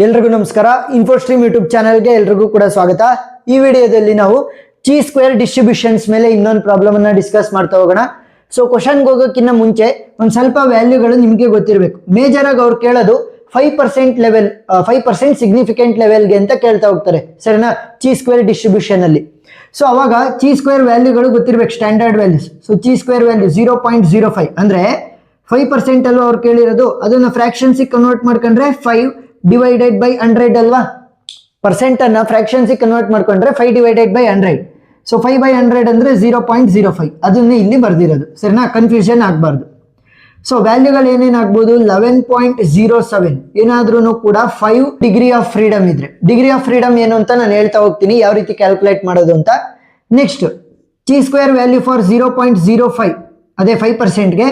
ಎಲ್ರಿಗೂ ನಮಸ್ಕಾರ. ಇನ್ಫೋಸ್ಟ್ರೀಮ್ ಯೂಟ್ಯೂಬ್ ಚಾನೆಲ್ಗೆ ಎಲ್ರಿಗೂ ಕೂಡ ಸ್ವಾಗತ. ಈ ವಿಡಿಯೋದಲ್ಲಿ ನಾವು ಚಿ ಸ್ಕ್ವೇರ್ ಡಿಸ್ಟ್ರಿಬ್ಯೂಷನ್ಸ್ ಮೇಲೆ ಇನ್ನೊಂದು ಪ್ರಾಬ್ಲಮ್ ಅನ್ನ ಡಿಸ್ಕಸ್ ಮಾಡ್ತಾ ಹೋಗೋಣ. ಸೊ ಕ್ವಶನ್ಗೆ ಹೋಗೋಕ್ಕಿಂತ ಮುಂಚೆ ಒಂದು ಸ್ವಲ್ಪ ವ್ಯಾಲ್ಯೂಗಳು ನಿಮಗೆ ಗೊತ್ತಿರಬೇಕು. ಮೇಜರ್ ಆಗಿ ಅವ್ರು ಕೇಳೋದು 5% ಲೆವೆಲ್ 5% ಸಿಗ್ನಿಫಿಕೆಂಟ್ ಲೆವೆಲ್ಗೆ ಅಂತ ಕೇಳ್ತಾ ಹೋಗ್ತಾರೆ, ಸರಿನಾ, ಚಿ ಸ್ಕ್ವೇರ್ ಡಿಸ್ಟ್ರಿಬ್ಯೂಷನ್ ಅಲ್ಲಿ. ಸೊ ಅವಾಗ ಚಿ ಸ್ಕ್ವೇರ್ ವ್ಯಾಲ್ಯೂಗಳು ಗೊತ್ತಿರಬೇಕು, standard values. So chi square value 0.05 ಅಂದ್ರೆ 5% ಅಲ್ವಾ ಅವ್ರು ಕೇಳಿರೋದು. ಅದನ್ನ ಫ್ರಾಕ್ಷನ್ಸ್ ಕನ್ವರ್ಟ್ ಮಾಡ್ಕೊಂಡ್ರೆ 5 ಡಿವೈಡೆಡ್ ಬೈ 100 ಅಲ್ವಾ. ಪರ್ಸೆಂಟ್ ಅನ್ನ ಫ್ರಾಕ್ಷನ್ಸ್ ಕನ್ವರ್ಟ್ ಮಾಡ್ಕೊಂಡ್ರೆ 5 ಡಿವೈಡೆಡ್ ಬೈ 100. ಸೊ 5/100 ಅಂದ್ರೆ 0.05. ಅದನ್ನ ಇಲ್ಲಿ ಬರ್ದಿರೋದು, ಸರಿನಾ, ಕನ್ಫ್ಯೂಷನ್ ಆಗಬಾರ್ದು. ಸೊ ವ್ಯಾಲ್ಯೂಗಳು ಏನೇನಾಗ್ಬೋದು, 11.07 ಏನಾದ್ರೂ ಕೂಡ 5 ಡಿಗ್ರಿ ಆಫ್ ಫ್ರೀಡಮ್ ಇದ್ರೆ. ಡಿಗ್ರಿ ಆಫ್ ಫ್ರೀಡಮ್ ಏನು ಅಂತ ನಾನು ಹೇಳ್ತಾ ಹೋಗ್ತೀನಿ, ಯಾವ ರೀತಿ ಕ್ಯಾಲ್ಕುಲೇಟ್ ಮಾಡೋದು ಅಂತ. Next chi square value for 0.05 ಅದೇ 5%ಗೆ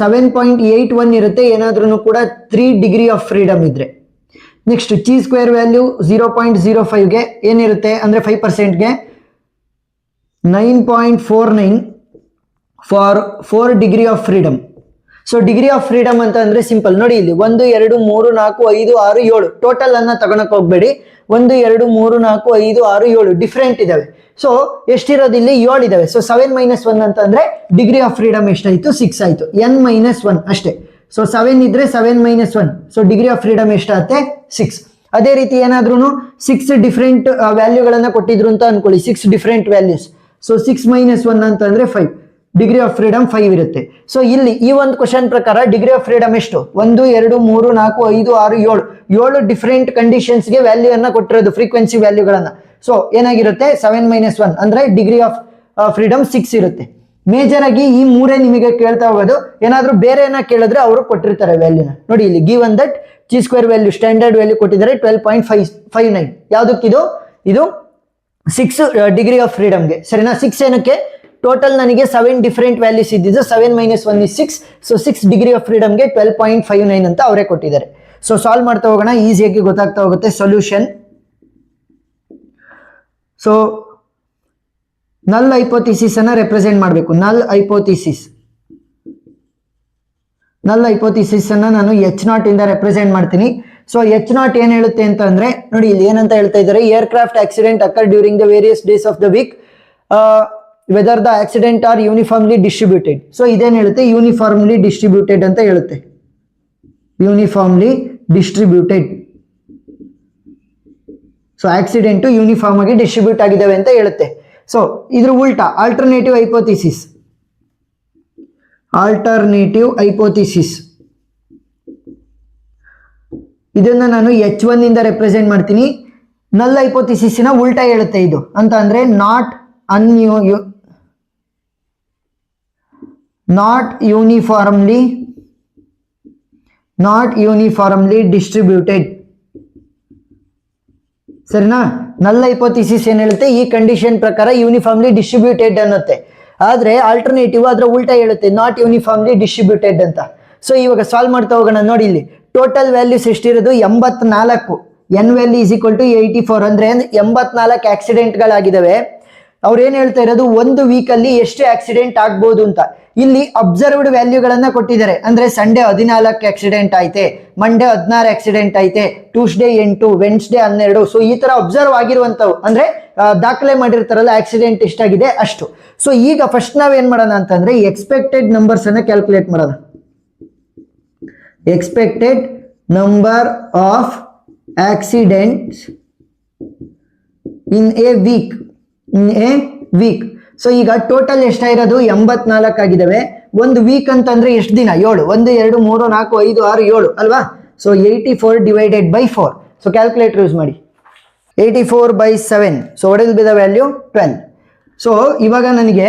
7.81 ಇರುತ್ತೆ, ಏನಾದ್ರೂ ಕೂಡ 3 ಡಿಗ್ರಿ ಆಫ್ ಫ್ರೀಡಮ್ ಇದ್ರೆ. ನೆಕ್ಸ್ಟ್ ಚಿ ಸ್ಕ್ವೇರ್ ವ್ಯಾಲ್ಯೂ 0.05ಗೆ ಏನಿರುತ್ತೆ ಅಂದ್ರೆ 5%ಗೆ 9.49 for 4 degree of freedom. So degree of freedom ಅಂತ ಅಂದ್ರೆ ಸಿಂಪಲ್ ನೋಡಿ, ಇಲ್ಲಿ 1 2 3 4 5 6 7 ಟೋಟಲ್ ಅನ್ನ ತಗೊಳಕ್ ಹೋಗ್ಬೇಡಿ. 1 2 3 4 5 6 7 ಡಿಫ್ರೆಂಟ್ ಇದಾವೆ. ಸೊ ಎಷ್ಟಿರೋದು ಇಲ್ಲಿ 7 ಇದಾವೆ. ಸೊ 7 - 1 ಅಂತ ಅಂದ್ರೆ ಡಿಗ್ರಿ ಆಫ್ ಫ್ರೀಡಮ್ ಎಷ್ಟಾಯ್ತು, 6 ಆಯ್ತು. n-1 ಅಷ್ಟೇ. ಸೊ 7 ಇದ್ರೆ 7 - 1. ಸೊ ಡಿಗ್ರಿ ಆಫ್ ಫ್ರೀಡಮ್ ಎಷ್ಟಾಗುತ್ತೆ, 6. ಅದೇ ರೀತಿ ಏನಾದ್ರೂ 6 ಡಿಫ್ರೆಂಟ್ ವ್ಯಾಲ್ಯೂಗಳನ್ನ ಕೊಟ್ಟಿದ್ರು ಅಂತ ಅನ್ಕೊಳ್ಳಿ, 6 ಡಿಫ್ರೆಂಟ್ ವ್ಯಾಲ್ಯೂಸ್. ಸೊ 6 - 1 ಅಂತಂದ್ರೆ 5. ಡಿಗ್ರಿ ಆಫ್ ಫ್ರೀಡಮ್ 5 ಇರುತ್ತೆ. ಸೊ ಇಲ್ಲಿ ಈ ಒಂದು ಕ್ವಶನ್ ಪ್ರಕಾರ ಡಿಗ್ರಿ ಆಫ್ ಫ್ರೀಡಮ್ ಎಷ್ಟು, 1 2 3 4 5 6 7 ಡಿಫ್ರೆಂಟ್ ಕಂಡೀಷನ್ಸ್ಗೆ ವ್ಯಾಲ್ಯೂ ಅನ್ನ ಕೊಟ್ಟಿರೋದು, ಫ್ರೀಕ್ವೆನ್ಸಿ ವ್ಯಾಲ್ಯೂಗಳನ್ನ. ಸೊ ಏನಾಗಿರುತ್ತೆ 7 - 1 ಅಂದ್ರೆ ಡಿಗ್ರಿ ಆಫ್ ಫ್ರೀಡಮ್ 6 ಇರುತ್ತೆ. ಮೇಜರ್ ಆಗಿ ಈ ಮೂರೇ ನಿಮಗೆ ಕೇಳ್ತಾ ಹೋಗೋದು. ಏನಾದ್ರೂ ಬೇರೆ ಏನ ಕೇಳಿದ್ರೆ ಅವರು ಕೊಟ್ಟಿರ್ತಾರೆ ವ್ಯಾಲ್ಯೂನ. ನೋಡಿ ಇಲ್ಲಿ given that chi square value standard value ಕೊಟ್ಟಿದ್ದಾರೆ 12.59. ಯಾವ್ದಕ್ಕಿದು, ಇದು 6 ಡಿಗ್ರಿ ಆಫ್ ಫ್ರೀಡಮ್ಗೆ, ಸರಿನಾ. 6 ಏನಕ್ಕೆ, ಟೋಟಲ್ ನನಗೆ 7 ಡಿಫರೆಂಟ್ ವ್ಯಾಲ್ಯೂಸ್ ಇದ್ದಿದ್ದು, 7 - 1 is 6. ಸೊ 6 ಡಿಗ್ರಿ ಆಫ್ ಫ್ರೀಡಮ್ಗೆ 12.59 ಅಂತ ಅವರೇ ಕೊಟ್ಟಿದ್ದಾರೆ. ಸೊ ಸಾಲ್ವ್ ಮಾಡ್ತಾ ಹೋಗೋಣ, ಈಸಿಯಾಗಿ ಗೊತ್ತಾಗ್ತಾ ಹೋಗುತ್ತೆ ಸೊಲ್ಯೂಷನ್. ಸೊ ನಲ್ ಹೈಪೋಥಿಸಿಸ್ ಅನ್ನ ರೆಪ್ರೆಸೆಂಟ್ ಮಾಡಬೇಕು. ನಲ್ ಹೈಪೋಥಿಸಿಸ್ ಅನ್ನ ನಾನು H0 ಇಂದ ರೆಪ್ರೆಸೆಂಟ್ ಮಾಡ್ತೀನಿ. ಸೊ H0 ಏನ್ ಹೇಳುತ್ತೆ ಅಂತ ಅಂದ್ರೆ ನೋಡಿ, ಇಲ್ಲಿ ಏನಂತ ಹೇಳ್ತಾ ಇದ್ದಾರೆ, aircraft accident occur during the various days of the week whether the accident are uniformly distributed. So ಇದೇನ್ ಹೇಳುತ್ತೆ, ಯೂನಿಫಾರ್ಮ್ಲಿ ಡಿಸ್ಟ್ರಿಬ್ಯೂಟೆಡ್ ಅಂತ ಹೇಳುತ್ತೆ. Uniformly distributed. So accident uniform ಆಗಿ ಡಿಸ್ಟ್ರಿಬ್ಯೂಟ್ ಆಗಿದ್ದಾವೆ ಅಂತ ಹೇಳುತ್ತೆ. ಸೊ ಇದ್ರ ಉಲ್ಟಾ ಆಲ್ಟರ್ನೇಟಿವ್ ಹೈಪೋಥಿಸಿಸ್ ಇದನ್ನ ನಾನು H1 ಇಂದ ರೆಪ್ರೆಸೆಂಟ್ ಮಾಡ್ತೀನಿ. ನಲ್ ಹೈಪೋಥಿಸಿಸ್ ನ ಉಲ್ಟಾ ಹೇಳುತ್ತೆ ಇದು ಅಂತ ಅಂದ್ರೆ ನಾಟ್ ಯೂನಿಫಾರ್ಮ್ಲಿ ಡಿಸ್ಟ್ರಿಬ್ಯೂಟೆಡ್, ಸರಿನಾ. ನಲ್ ಹೈಪೋಥಿಸಿಸ್ ಏನ್ ಹೇಳುತ್ತೆ, ಈ ಕಂಡೀಷನ್ ಪ್ರಕಾರ ಯೂನಿಫಾರ್ಮ್ಲಿ ಡಿಸ್ಟ್ರಿಬ್ಯೂಟೆಡ್ ಅನ್ನುತ್ತೆ. ಆದ್ರೆ ಆಲ್ಟರ್ನೇಟಿವ್ ಅದರ ಉಲ್ಟಾ ಹೇಳುತ್ತೆ, ನಾಟ್ ಯೂನಿಫಾರ್ಮ್ಲಿ ಡಿಸ್ಟ್ರಿಬ್ಯೂಟೆಡ್ ಅಂತ. ಸೊ ಇವಾಗ ಸಾಲ್ವ್ ಮಾಡ್ತಾ ಹೋಗೋಣ. ನೋಡಿ ಇಲ್ಲಿ ಟೋಟಲ್ ವ್ಯಾಲ್ಯೂಸ್ ಎಷ್ಟಿರೋದು, 84. n value is equal to 84 ಅಂದ್ರೆ 84 ಆಕ್ಸಿಡೆಂಟ್ಗಳಾಗಿದ್ದಾವೆ. ಅವ್ರು ಏನ್ ಹೇಳ್ತಾ ಇರೋದು, ಒಂದು ವೀಕ್ ಅಲ್ಲಿ ಎಷ್ಟು ಆಕ್ಸಿಡೆಂಟ್ ಆಗ್ಬೋದು ಅಂತ. ಇಲ್ಲಿ ಅಬ್ಸರ್ವ್ಡ್ ವ್ಯಾಲ್ಯೂಗಳನ್ನ ಕೊಟ್ಟಿದ್ದಾರೆ. ಅಂದ್ರೆ ಸಂಡೇ 14 ಆಕ್ಸಿಡೆಂಟ್ ಐತೆ, ಮಂಡೇ 16 ಆಕ್ಸಿಡೆಂಟ್ ಐತೆ, ಟ್ಯೂಸ್ಡೇ 8, ವೆನ್ಸ್ಡೇ 12. ಸೊ ಈ ತರ ಅಬ್ಸರ್ವ್ ಆಗಿರುವಂತವು ಅಂದ್ರೆ ದಾಖಲೆ ಮಾಡಿರ್ತಾರಲ್ಲ ಆಕ್ಸಿಡೆಂಟ್ ಎಷ್ಟಾಗಿದೆ ಅಷ್ಟು. ಸೊ ಈಗ ಫಸ್ಟ್ ನಾವೇನ್ ಮಾಡೋಣ ಅಂತಂದ್ರೆ ಎಕ್ಸ್ಪೆಕ್ಟೆಡ್ ನಂಬರ್ಸ್ ಅನ್ನ ಕ್ಯಾಲ್ಕುಲೇಟ್ ಮಾಡೋಣ. Expected number of accidents in a week. So ಈಗ ಟೋಟಲ್ ಎಷ್ಟಾಗಿರೋದು 84 ಆಗಿದಾವೆ. ಒಂದು ವೀಕ್ ಅಂತಂದ್ರೆ ಎಷ್ಟು ದಿನ, 7. 1 2 3 4 5 6 7 ಅಲ್ವಾ. So 84 divided by 4. So calculator use ಮಾಡಿ. 84/7. So what will be the value, 12. So ಇವಾಗ ನನಗೆ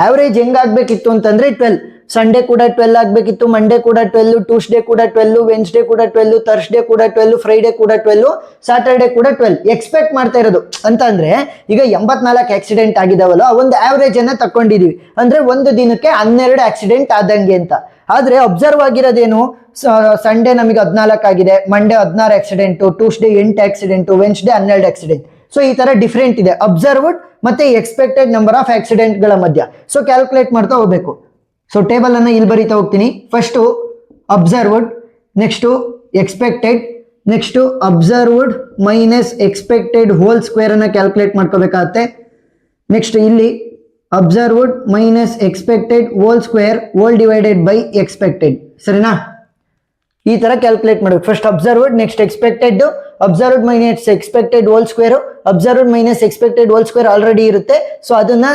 ಆವರೇಜ್ ಹೆಂಗಾಗ್ಬೇಕಿತ್ತು ಅಂತಂದ್ರೆ 12. ಸಂಡೇ ಕೂಡ 12 ಆಗ್ಬೇಕಿತ್ತು, ಮಂಡೇ ಕೂಡ 12, ಟ್ಯೂಸ್ಡೇ ಕೂಡ 12, ವೆನ್ಸ್ಡೇ ಕೂಡ 12, ಥರ್ಸ್ಡೇ ಕೂಡ 12, ಫ್ರೈಡೇ ಕೂಡ 12, ಸ್ಯಾಟರ್ಡೇ ಕೂಡ 12 ಎಕ್ಸ್ಪೆಕ್ಟ್ ಮಾಡ್ತಾ ಇರೋದು. ಅಂತ ಅಂದ್ರೆ ಈಗ 84 ಆಕ್ಸಿಡೆಂಟ್ ಆಗಿದಾವಲ್ಲ, ಒಂದು ಆವರೇಜ್ ಅನ್ನ ತಕೊಂಡಿದೀವಿ. ಅಂದ್ರೆ ಒಂದು ದಿನಕ್ಕೆ 12 ಆಕ್ಸಿಡೆಂಟ್ ಆದಂಗೆ ಅಂತ. ಆದ್ರೆ ಅಬ್ಸರ್ವ್ ಆಗಿರೋದೇನು, ಸಂಡೇ ನಮಗೆ 14 ಆಗಿದೆ, Monday 16 accident, Tuesday 8 accident, Wednesday 12 accident. So ಈ ತರ ಡಿಫ್ರೆಂಟ್ ಇದೆ ಅಬ್ಸರ್ವ್ಡ್ ಮತ್ತೆ ಎಕ್ಸ್ಪೆಕ್ಟೆಡ್ ನಂಬರ್ ಆಫ್ ಆಕ್ಸಿಡೆಂಟ್ ಗಳ ಮಧ್ಯ. ಸೊ ಕ್ಯಾಲ್ಕುಲೇಟ್ ಮಾಡ್ತಾ ಹೋಗ್ಬೇಕು. ಸೊ ಟೇಬಲ್ ಅನ್ನ ಇಲ್ಲಿ ಬರೀತಾ ಹೋಗ್ತೀನಿ. First observed, next expected, next observed minus expected whole square ಅನ್ನ ಕ್ಯಾಲ್ಕುಲೇಟ್ ಮಾಡ್ಕೋಬೇಕಾಗತ್ತೆ. ನೆಕ್ಸ್ಟ್ ಇಲ್ಲಿ observed minus expected hole square whole divided by expected, ಸರಿನಾ? ಈ ತರ ಕ್ಯಾಲ್ಕುಲೇಟ್ ಮಾಡಬೇಕು. First observed, next expected, observed minus expected whole square, observed minus expected whole square already ಇರುತ್ತೆ, so ಅದನ್ನ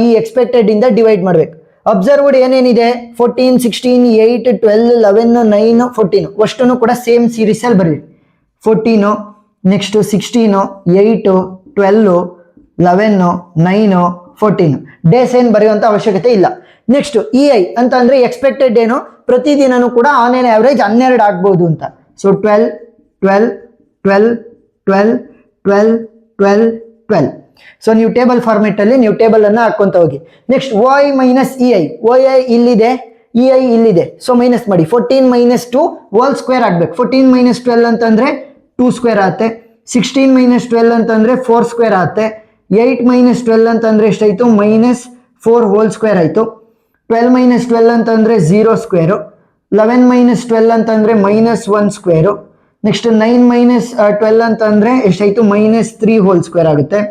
ಈ ಎಕ್ಸ್ಪೆಕ್ಟೆಡ್ ಇಂದ ಡಿವೈಡ್ ಮಾಡಬೇಕು. ಅಬ್ಸರ್ವ್ಡ್ ಏನೇನಿದೆ 14, 16, 8, 12, 11, 9, 14 ಅಷ್ಟನ್ನು ಕೂಡ ಸೇಮ್ ಸೀರೀಸ್ ಅಲ್ಲಿ ಬರೀರಿ. 14, ನೆಕ್ಸ್ಟ್ 16, 8, 12, 11, 9, 14 ಡೇಸ್ ಏನು ಬರೆಯುವಂತ ಅವಶ್ಯಕತೆ ಇಲ್ಲ. ನೆಕ್ಸ್ಟ್ ಇ ಐ ಅಂತ ಅಂದ್ರೆ ಎಕ್ಸ್ಪೆಕ್ಟೆಡ್ ಏನು, ಪ್ರತಿದಿನನೂ ಕೂಡ ಆನ್ ಎನ್ ಆವರೇಜ್ 12 ಆಗ್ಬಹುದು ಅಂತ. ಸೊ 12, 12, 12, 12, 12, 12, 12. ಸೊ ನೀವು ಟೇಬಲ್ ಫಾರ್ಮೆಟ್ ಅಲ್ಲಿ ನೀವು ಟೇಬಲ್ ಅನ್ನ ಹಾಕೊಂತ ಹೋಗಿ. Next O I minus E I, O I ಇಲ್ಲಿದೆ, ಇ ಐ ಇಲ್ಲಿದೆ, ಸೊ ಮೈನಸ್ ಮಾಡಿ. 14 ಮೈನಸ್ 2 ಹೋಲ್ ಸ್ಕ್ವೇರ್ ಆಗ್ಬೇಕು. 14 ಮೈನಸ್ 12 ಅಂತಂದ್ರೆ 2 ಸ್ಕ್ವೇರ್ ಆಗುತ್ತೆ. 16 ಮೈನಸ್ 12 ಅಂತಂದ್ರೆ 4 ಸ್ಕ್ವೇರ್ ಆಗುತ್ತೆ. 8 ಮೈನಸ್ 12 ಅಂತಂದ್ರೆ ಎಷ್ಟಾಯ್ತು, ಮೈನಸ್ 4 ಹೋಲ್ ಸ್ಕ್ವೇರ್ ಆಯ್ತು. 12 ಮೈನಸ್ 12 ಅಂತಂದ್ರೆ 0 ಸ್ಕ್ವೇರು. 11 ಮೈನಸ್ 12 ಅಂತಂದ್ರೆ ಮೈನಸ್ 1 ಸ್ಕ್ವೇರು. ನೆಕ್ಸ್ಟ್ 9 ಮೈನಸ್ 12 ಅಂತಂದ್ರೆ ಎಷ್ಟಾಯ್ತು, ಮೈನಸ್ 3 ಹೋಲ್ ಸ್ಕ್ವೇರ್ ಆಗುತ್ತೆ.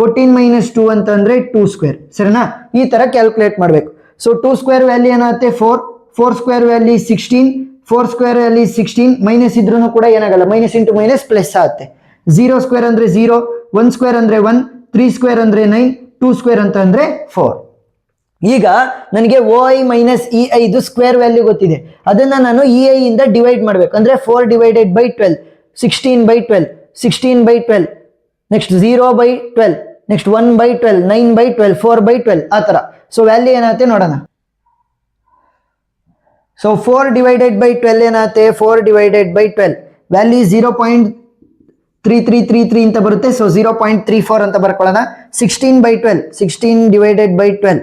14 ಮೈನಸ್ 2 ಅಂತಂದ್ರೆ 2 ಸ್ಕ್ವೇರ್, ಸರಿನಾ? ಈ ತರ ಕ್ಯಾಲ್ಕುಲೇಟ್ ಮಾಡಬೇಕು. ಸೊ 2 ಸ್ಕ್ವೇರ್ ವ್ಯಾಲ್ಯೂ ಏನಾಗುತ್ತೆ 4, 4 square value 16, 4 square value 16, minus ಇದ್ರೂ ಕೂಡ ಏನಾಗಲ್ಲ, ಮೈನಸ್ ಇಂಟು ಮೈನಸ್ ಪ್ಲಸ್ ಆಗುತ್ತೆ. 0 ಸ್ಕ್ವೇರ್ ಅಂದ್ರೆ 0, 1 ಸ್ಕ್ವೇರ್ ಅಂದ್ರೆ 1, 3 ಸ್ಕ್ವೇರ್ ಅಂದ್ರೆ 9, 2 ಸ್ಕ್ವೇರ್ ಅಂತ ಅಂದ್ರೆ 4. ಈಗ ನನಗೆ ಓ ಐ ಮೈನಸ್ ಇ ಐ ಇದು ಸ್ಕ್ವೇರ್ ವ್ಯಾಲ್ಯೂ ಗೊತ್ತಿದೆ, ಅದನ್ನ ನಾನು ಇ ಐ ಇಂದ ಡಿವೈಡ್ ಮಾಡ್ಬೇಕು. ಅಂದ್ರೆ 4 divided by 12, 16 by 12, 16 by 12, next 0 by 12, next 1 by 12, 9 by 12, 4 by 12 ಆ ತರ. ಸೊ ವ್ಯಾಲ್ಯೂ ಏನಾಗುತ್ತೆ ನೋಡೋಣ. ಸೊ 4 ಡಿವೈಡೆಡ್ ಬೈ 12 ಏನಾಗುತ್ತೆ, 4 ಡಿವೈಡೆಡ್ ಬೈ 12 ವ್ಯಾಲ್ಯೂ 0.3333 ಅಂತ ಬರುತ್ತೆ. ಸೊ 0.34 ಅಂತ ಬರ್ಕೊಳ್ಳೋಣ. 16 by 12, 16 divided by 12,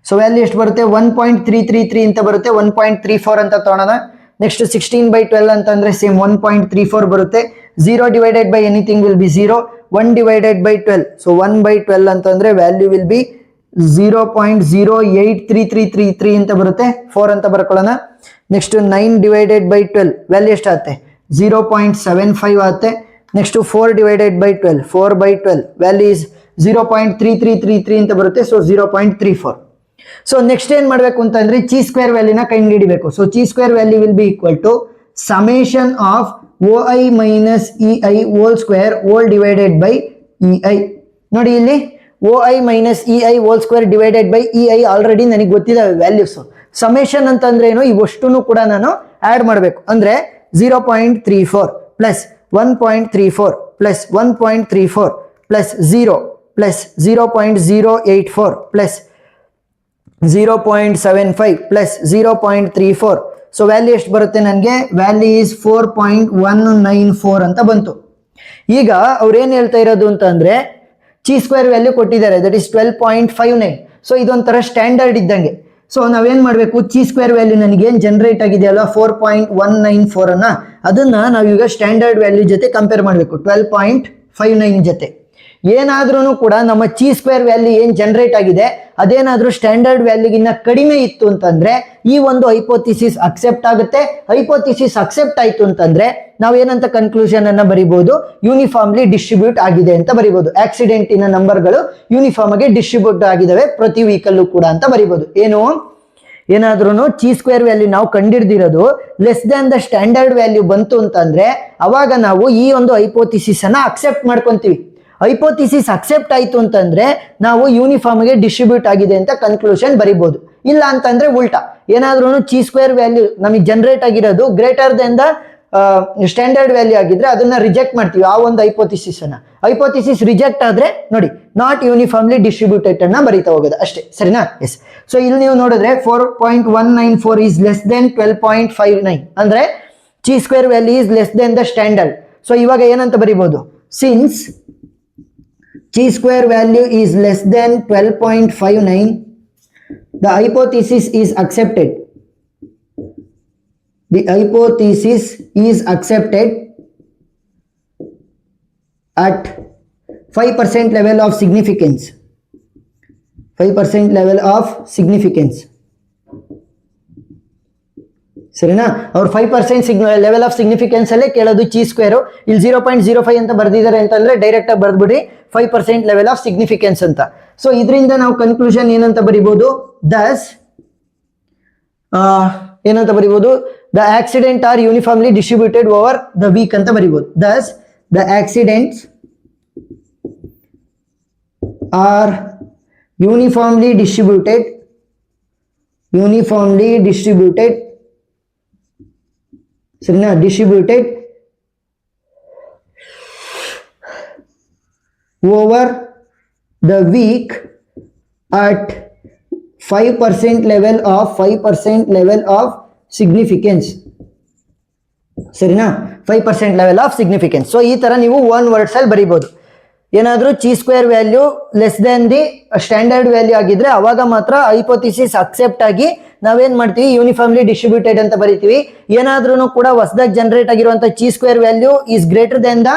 so value ಎಷ್ಟು ಬರುತ್ತೆ, 1.333 ಅಂತ ಬರುತ್ತೆ. 1.34 ಅಂತ ತಗೊಳ್ಳೋಣ. ನೆಕ್ಸ್ಟ್ 16 ಬೈ 12 ಅಂತಂದ್ರೆ ಸೇಮ್ 1.34 ಬರುತ್ತೆ. 0 divided by anything will be 0. 1 divided by 12, so 1 by 12 ಅಂತಂದ್ರೆ ವ್ಯಾಲ್ಯೂ ವಿಲ್ ಬಿ 0.083333 ಅಂತ ಬರುತ್ತೆ. 4 ಅಂತ ಬರ್ಕೊಳ್ಳೋಣ. ನೆಕ್ಸ್ಟ್ 9 ಡಿವೈಡೆಡ್ ಬೈ 12 ವ್ಯಾಲ್ಯೂ ಎಷ್ಟಾಗುತ್ತೆ, 0.75 ಆಗುತ್ತೆ. Next 4 divided by 12, 4 by 12 value is 0.3333 ಅಂತ ಬರುತ್ತೆ. ಸೊ 0.34. ಸೊ ನೆಕ್ಸ್ಟ್ ಏನ್ ಮಾಡಬೇಕು ಅಂತಂದ್ರೆ ಚಿ ಸ್ಕ್ವೇರ್ ವ್ಯಾಲ್ಯೂನ ಕಂಡು ಹಿಡಿಬೇಕು. So chi square value will be equal to summation of O I minus E I whole square whole divided by E I. ನೋಡಿ ಇಲ್ಲಿ O I minus E I whole square divided by E I already ನನಗೆ ಗೊತ್ತಿದ್ದಾವೆ values. Summation ಅಂತಂದ್ರೆ ಏನು, ಇವಷ್ಟನ್ನು ಕೂಡ ನಾನು add ಮಾಡಬೇಕು. ಅಂದ್ರೆ 0.34 plus 1.34 plus 1.34 plus 0 plus 0.084 plus 0.75 plus 0.34. So value ಎಷ್ಟು ಬರುತ್ತೆ ನನಗೆ, ವ್ಯಾಲ್ಯೂ ಈಸ್ 4.194 ಅಂತ ಬಂತು. ಈಗ ಅವ್ರು ಏನ್ ಹೇಳ್ತಾ ಇರೋದು ಅಂತಂದ್ರೆ ಚಿ ಸ್ಕ್ವೇರ್ ವ್ಯಾಲ್ಯೂ ಕೊಟ್ಟಿದ್ದಾರೆ, ದಟ್ ಇಸ್ 12.59. ಸೊ ಇದೊಂಥರ ಸ್ಟ್ಯಾಂಡರ್ಡ್ ಇದ್ದಂಗೆ. ಸೊ ನಾವೇನ್ ಮಾಡಬೇಕು, ಚಿ ಸ್ಕ್ವೇರ್ ವ್ಯಾಲ್ಯೂ ನನಗೆ ಏನ್ ಜನರೇಟ್ ಆಗಿದೆಯಲ್ಲ 4.194 ಅನ್ನ, ಅದನ್ನ ನಾವೀಗ ಸ್ಟ್ಯಾಂಡರ್ಡ್ ವ್ಯಾಲ್ಯೂ ಜೊತೆ ಕಂಪೇರ್ ಮಾಡಬೇಕು 12.59 ಜೊತೆ. ಏನಾದ್ರೂ ಕೂಡ ನಮ್ಮ ಚಿ ಸ್ಕ್ವೇರ್ ವ್ಯಾಲ್ಯೂ ಏನ್ ಜನರೇಟ್ ಆಗಿದೆ ಅದೇನಾದ್ರೂ ಸ್ಟ್ಯಾಂಡರ್ಡ್ ವ್ಯಾಲ್ಯೂಗಿನ್ನ ಕಡಿಮೆ ಇತ್ತು ಅಂತಂದ್ರೆ ಈ ಒಂದು ಹೈಪೋಥಿಸಿಸ್ ಅಕ್ಸೆಪ್ಟ್ ಆಗುತ್ತೆ. ಹೈಪೋಥಿಸಿಸ್ ಅಕ್ಸೆಪ್ಟ್ ಆಯ್ತು ಅಂತಂದ್ರೆ ನಾವೇನಂತ ಕನ್ಕ್ಲೂಷನ್ ಅನ್ನ ಬರಿಬಹುದು, ಯೂನಿಫಾರ್ಮ್ಲಿ ಡಿಸ್ಟ್ರಿಬ್ಯೂಟ್ ಆಗಿದೆ ಅಂತ ಬರಿಬಹುದು. ಆಕ್ಸಿಡೆಂಟಿನ ನಂಬರ್ಗಳು ಯೂನಿಫಾರ್ಮ್ ಆಗಿ ಡಿಸ್ಟ್ರಿಬ್ಯೂಟ್ ಆಗಿದಾವೆ ಪ್ರತಿ ವೀಕಲ್ಲೂ ಕೂಡ ಅಂತ ಬರಿಬಹುದು. ಏನು ಏನಾದ್ರೂ ಚಿ ಸ್ಕ್ವೇರ್ ವ್ಯಾಲ್ಯೂ ನಾವು ಕಂಡಿಡ್ದಿರೋದು less than the standard value ಬಂತು ಅಂತಂದ್ರೆ ಅವಾಗ ನಾವು ಈ ಒಂದು ಹೈಪೋಥಿಸಿಸ್ ಅನ್ನ ಅಕ್ಸೆಪ್ಟ್ ಮಾಡ್ಕೊಂತೀವಿ. ಹೈಪೋಥಿಸಿಸ್ ಅಕ್ಸೆಪ್ಟ್ ಆಯ್ತು ಅಂತಂದ್ರೆ ನಾವು ಯೂನಿಫಾರ್ಮ್ಗೆ ಡಿಸ್ಟ್ರಿಬ್ಯೂಟ್ ಆಗಿದೆ ಅಂತ ಕನ್ಕ್ಲೂಷನ್ ಬರಿಬಹುದು. ಇಲ್ಲ ಅಂತಂದ್ರೆ ಉಲ್ಟಾ, ಏನಾದ್ರೂ ಚಿ ಸ್ಕ್ವೇರ್ ವ್ಯಾಲ್ಯೂ ನಮಗೆ ಜನರೇಟ್ ಆಗಿರೋದು greater than the standard value ಆಗಿದ್ರೆ ಅದನ್ನ ರಿಜೆಕ್ಟ್ ಮಾಡ್ತೀವಿ ಆ ಒಂದು ಹೈಪೋಥಿಸಿಸ್ ಅನ್ನ. ಹೈಪೋಥಿಸಿಸ್ ರಿಜೆಕ್ಟ್ ಆದ್ರೆ ನೋಡಿ ನಾಟ್ ಯೂನಿಫಾರ್ಮ್ಲಿ ಡಿಸ್ಟ್ರಿಬ್ಯೂಟೆಡ್ ಅನ್ನ ಬರೀತಾ ಹೋಗೋದು ಅಷ್ಟೇ, ಸರಿನಾ? ಎಸ್. ಸೊ ಇಲ್ಲಿ ನೀವು ನೋಡಿದ್ರೆ 4.194 ಈಸ್ ಲೆಸ್ ದೆನ್ 12.59 ಅಂದ್ರೆ chi square value is less than the standard. So ಇವಾಗ ಏನಂತ ಬರಿಬಹುದು, since chi square value is less than 12.59, the hypothesis is accepted. The hypothesis is accepted at 5% level of significance. 5% level of significance. ಸರಿನಾ? ಅವ್ರು 5% level of significance ಅಲ್ಲೇ ಕೇಳೋದು ಚಿ square. ಇಲ್ಲಿ 0.05 ಅಂತ ಬರ್ದಿದ್ದಾರೆ ಅಂತಂದ್ರೆ ಡೈರೆಕ್ಟ್ ಆಗಿ ಬರ್ದ್ಬಿಡಿ 5% ಲೆವೆಲ್ ಆಫ್ ಸಿಗ್ನಿಫಿಕೆನ್ಸ್ ಅಂತ. ಸೊ ಇದರಿಂದ ನಾವು ಕನ್ಕ್ಲೂಷನ್ ಏನಂತ ಬರಿಬಹುದು, ದಸ್ ಏನಂತ ಬರಿಬಹುದು, the accident are uniformly distributed over the week ಅಂತ ಬರಿಬಹುದು. Thus the accidents are uniformly distributed ಸರಿನಾ, distributed over the week at 5% level of significance. ಸರಿನಾ, 5% ಲೆವೆಲ್ ಆಫ್ ಸಿಗ್ನಿಫಿಕೆನ್ಸ್. ಸೊ ಈ ತರ ನೀವು ಒನ್ ವರ್ಡ್ಸ್ ಅಲ್ಲಿ ಬರೀಬಹುದು. ಏನಾದರೂ chi square value less than the standard value ಆಗಿದ್ರೆ ಅವಾಗ ಮಾತ್ರ ಹೈಪೋಥಿಸಿಸ್ ಅಕ್ಸೆಪ್ಟ್ ಆಗಿ ನಾವೇನ್ ಮಾಡ್ತೀವಿ, ಯೂನಿಫಾರ್ಮ್ಲಿ ಡಿಸ್ಟ್ರಿಬ್ಯೂಟೆಡ್ ಅಂತ ಬರಿತೀವಿ. ಏನಾದ್ರೂ ಕೂಡ ಹೊಸದಾಗಿ ಜನರೇಟ್ ಆಗಿರುವಂತ chi square value is greater than the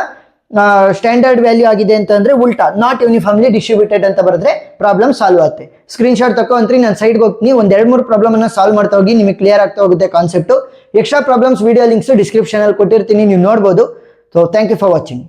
standard value ಆಗಿದೆ ಅಂತಂದ್ರೆ ಉಲ್ಟಾ ನಾಟ್ ಯೂನಿಫಾರ್ಮ್ಲಿ ಡಿಸ್ಟ್ರಿಬ್ಯೂಟೆಡ್ ಅಂತ ಬರೆದ್ರೆ ಪ್ರಾಬ್ಲಮ್ ಸಾಲ್ವ್ ಆಗುತ್ತೆ. ಸ್ಕ್ರೀನ್ ಶಾಟ್ ತಗೊಂಡ್ರಿ, ನಾನು ಸೈಡ್ಗೆ ಹೋಗ್ತೀನಿ, ಒಂದ್ 2-3 ಪ್ರಾಬ್ಲಮ್ ಅನ್ನ ಸಾಲ್ವ್ ಮಾಡ್ತಾ ಹೋಗಿ, ನಿಮಗೆ ಕ್ಲಿಯರ್ ಆಗ್ತಾ ಹೋಗುತ್ತೆ concept. Extra problems video links description ಅಲ್ಲಿ ಕೊಟ್ಟಿರ್ತೀನಿ, ನೀವು ನೋಡ್ಬೋದು. So thank you for watching.